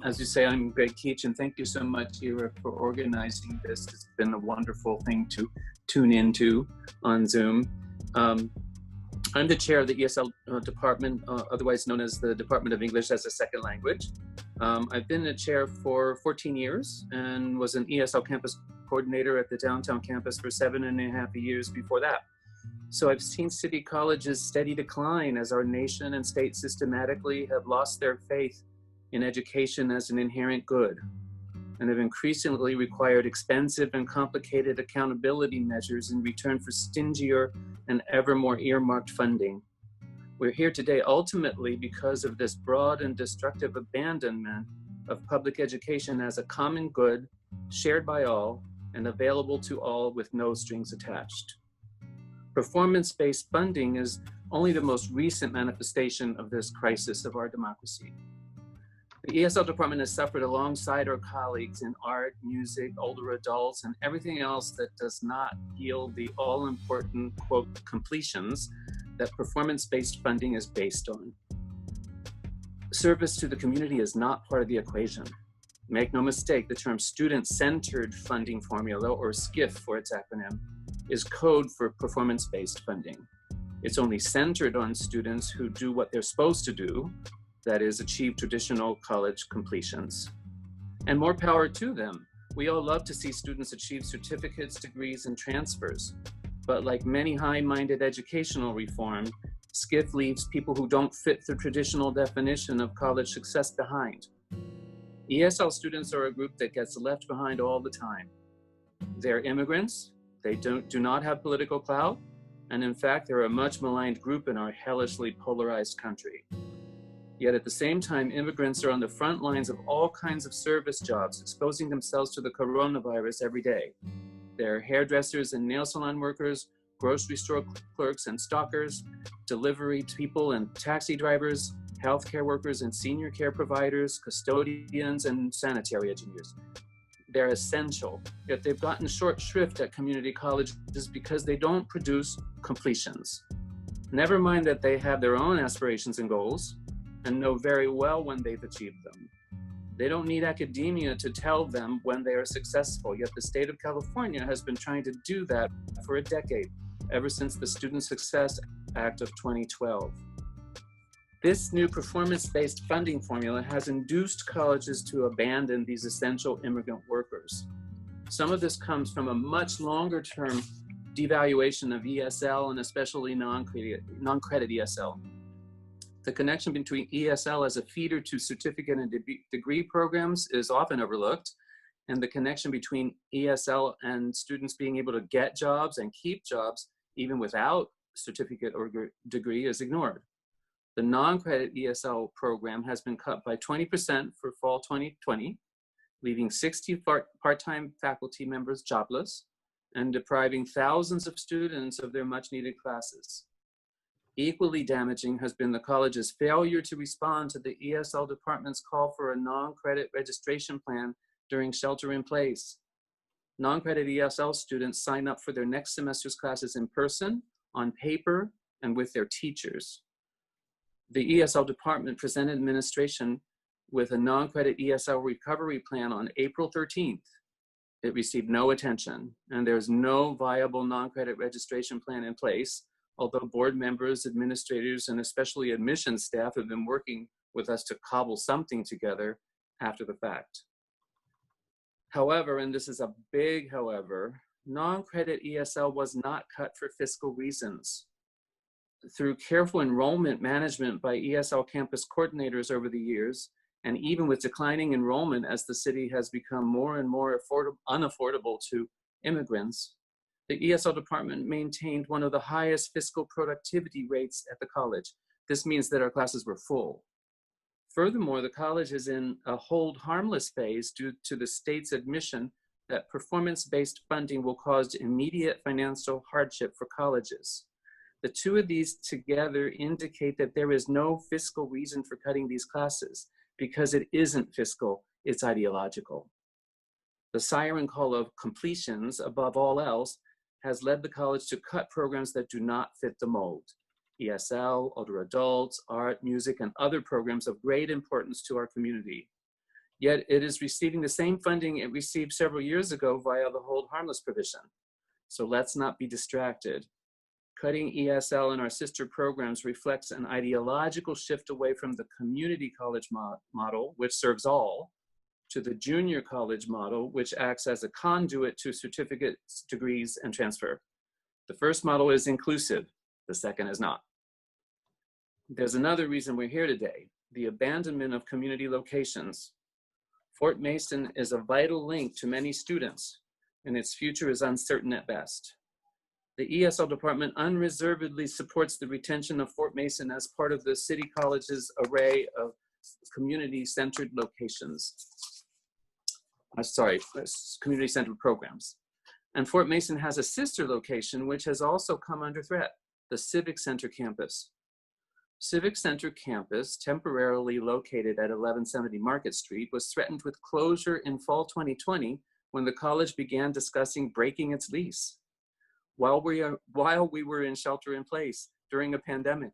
As you say, I'm Greg Keech, and thank you so much, Ira, for organizing this. It's been a wonderful thing to tune into on Zoom. I'm the chair of the ESL department, otherwise known as the Department of English as a Second Language. I've been a chair for 14 years and was an ESL campus coordinator at the downtown campus for 7.5 years before that. So I've seen City College's steady decline as our nation and state systematically have lost their faith in education as an inherent good, and have increasingly required expensive and complicated accountability measures in return for stingier and ever more earmarked funding. We're here today ultimately because of this broad and destructive abandonment of public education as a common good, shared by all, and available to all with no strings attached. Performance-based funding is only the most recent manifestation of this crisis of our democracy. The ESL department has suffered alongside our colleagues in art, music, older adults, and everything else that does not yield the all-important, quote, completions that performance-based funding is based on. Service to the community is not part of the equation. Make no mistake, the term student-centered funding formula, or SCIF for its acronym, is code for performance-based funding. It's only centered on students who do what they're supposed to do, that is, achieve traditional college completions. And more power to them. We all love to see students achieve certificates, degrees, and transfers. But like many high-minded educational reform, SCIF leaves people who don't fit the traditional definition of college success behind. ESL students are a group that gets left behind all the time. They're immigrants, they do not have political clout, and in fact, they're a much maligned group in our hellishly polarized country. Yet at the same time, immigrants are on the front lines of all kinds of service jobs, exposing themselves to the coronavirus every day. They're hairdressers and nail salon workers, grocery store clerks and stockers, delivery people and taxi drivers, healthcare workers and senior care providers, custodians and sanitary engineers. They're essential, yet they've gotten short shrift at community colleges because they don't produce completions. Never mind that they have their own aspirations and goals, and know very well when they've achieved them. They don't need academia to tell them when they are successful, yet the state of California has been trying to do that for a decade, ever since the Student Success Act of 2012. This new performance-based funding formula has induced colleges to abandon these essential immigrant workers. Some of this comes from a much longer-term devaluation of ESL and especially non-credit ESL. The connection between ESL as a feeder to certificate and degree programs is often overlooked, and the connection between ESL and students being able to get jobs and keep jobs even without certificate or degree is ignored. The non-credit ESL program has been cut by 20% for fall 2020, leaving 60 part-time faculty members jobless and depriving thousands of students of their much-needed classes. Equally damaging has been the college's failure to respond to the ESL department's call for a non-credit registration plan during shelter in place. Non-credit ESL students sign up for their next semester's classes in person, on paper, and with their teachers. The ESL department presented administration with a non-credit ESL recovery plan on April 13th. It received no attention, and there's no viable non-credit registration plan in place, although board members, administrators, and especially admissions staff have been working with us to cobble something together after the fact. However, and this is a big however, non-credit ESL was not cut for fiscal reasons. Through careful enrollment management by ESL campus coordinators over the years, and even with declining enrollment as the city has become more and more unaffordable to immigrants, the ESL department maintained one of the highest fiscal productivity rates at the college. This means that our classes were full. Furthermore, the college is in a hold harmless phase due to the state's admission that performance-based funding will cause immediate financial hardship for colleges. The two of these together indicate that there is no fiscal reason for cutting these classes because it isn't fiscal, it's ideological. The siren call of completions, above all else, has led the college to cut programs that do not fit the mold. ESL, older adults, art, music, and other programs of great importance to our community. Yet it is receiving the same funding it received several years ago via the hold harmless provision. So let's not be distracted. Cutting ESL in our sister programs reflects an ideological shift away from the community college model, which serves all, to the junior college model, which acts as a conduit to certificates, degrees, and transfer. The first model is inclusive, the second is not. There's another reason we're here today, the abandonment of community locations. Fort Mason is a vital link to many students, and its future is uncertain at best. The ESL department unreservedly supports the retention of Fort Mason as part of the City College's array of community-centered locations. Community-centered programs. And Fort Mason has a sister location which has also come under threat, the Civic Center campus. Civic Center campus, temporarily located at 1170 Market Street, was threatened with closure in fall 2020 when the college began discussing breaking its lease, while we were in shelter in place during a pandemic.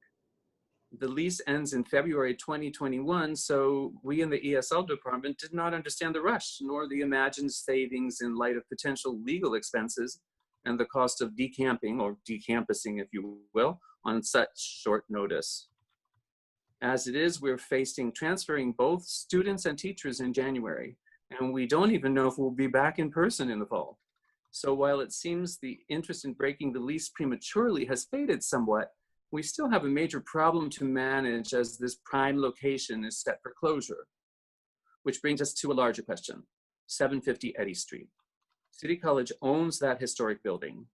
The lease ends in February 2021, so we in the ESL department did not understand the rush, nor the imagined savings in light of potential legal expenses and the cost of decamping, or decampusing if you will, on such short notice. As it is, we're facing transferring both students and teachers in January, and we don't even know if we'll be back in person in the fall. So while it seems the interest in breaking the lease prematurely has faded somewhat, we still have a major problem to manage as this prime location is set for closure. Which brings us to a larger question, 750 Eddy Street. City College owns that historic building.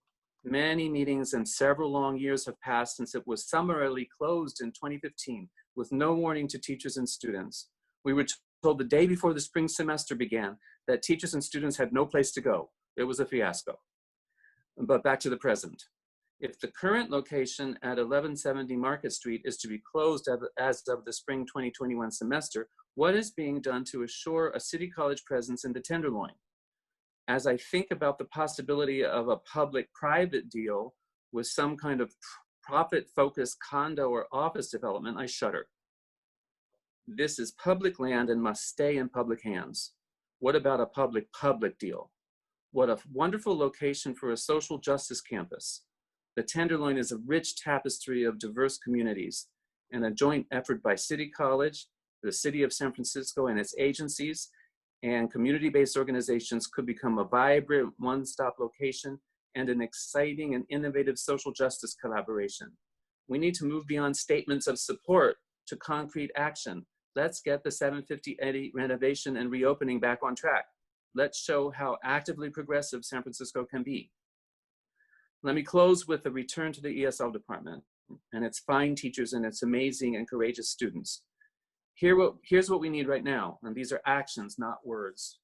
Many meetings and several long years have passed since it was summarily closed in 2015 with no warning to teachers and students. We were told the day before the spring semester began that teachers and students had no place to go. It was a fiasco. But back to the present. If the current location at 1170 Market Street is to be closed as of the spring 2021 semester, what is being done to assure a City College presence in the Tenderloin? As I think about the possibility of a public-private deal with some kind of profit-focused condo or office development, I shudder. This is public land and must stay in public hands. What about a public-public deal? What a wonderful location for a social justice campus. The Tenderloin is a rich tapestry of diverse communities, and a joint effort by City College, the City of San Francisco and its agencies, and community-based organizations could become a vibrant one-stop location and an exciting and innovative social justice collaboration. We need to move beyond statements of support to concrete action. Let's get the 750 Eddy renovation and reopening back on track. Let's show how actively progressive San Francisco can be. Let me close with a return to the ESL department and its fine teachers and its amazing and courageous students. Here's what we need right now, and these are actions, not words.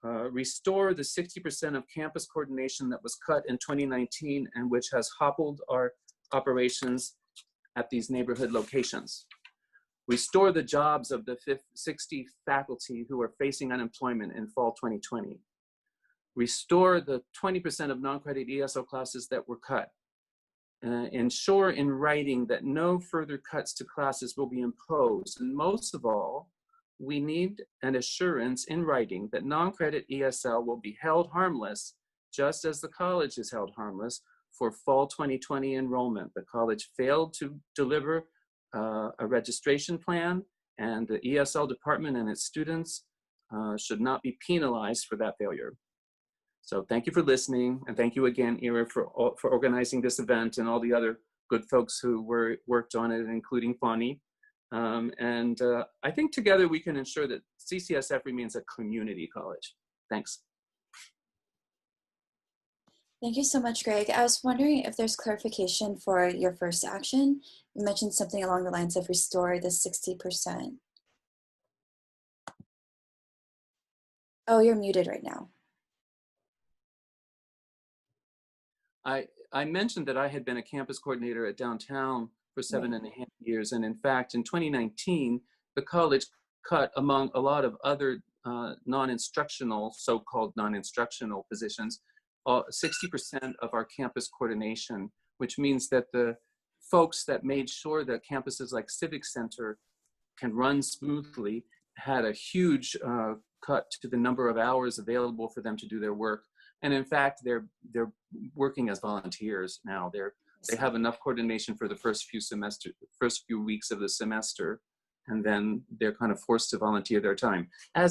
Restore the 60% of campus coordination that was cut in 2019 and which has hobbled our operations at these neighborhood locations. Restore the jobs of the 60 faculty who are facing unemployment in fall 2020. Restore the 20% of non-credit ESL classes that were cut. Ensure in writing that no further cuts to classes will be imposed. And most of all, we need an assurance in writing that non-credit ESL will be held harmless, just as the college is held harmless for fall 2020 enrollment. The college failed to deliver a registration plan, and the ESL department and its students should not be penalized for that failure. So thank you for listening, and thank you again, Ira, for organizing this event and all the other good folks who worked on it, including Fani. I think together we can ensure that CCSF remains a community college. Thanks. Thank you so much, Greg. I was wondering if there's clarification for your first action. You mentioned something along the lines of restore the 60%. Oh, you're muted right now. I mentioned that I had been a campus coordinator at downtown for 7.5 years. And in fact, in 2019, the college cut, among a lot of other non-instructional, so-called non-instructional positions, 60% of our campus coordination, which means that the folks that made sure that campuses like Civic Center can run smoothly had a huge cut to the number of hours available for them to do their work. And in fact, they're working as volunteers now. They have enough coordination for the first few weeks of the semester, and then they're kind of forced to volunteer their time. As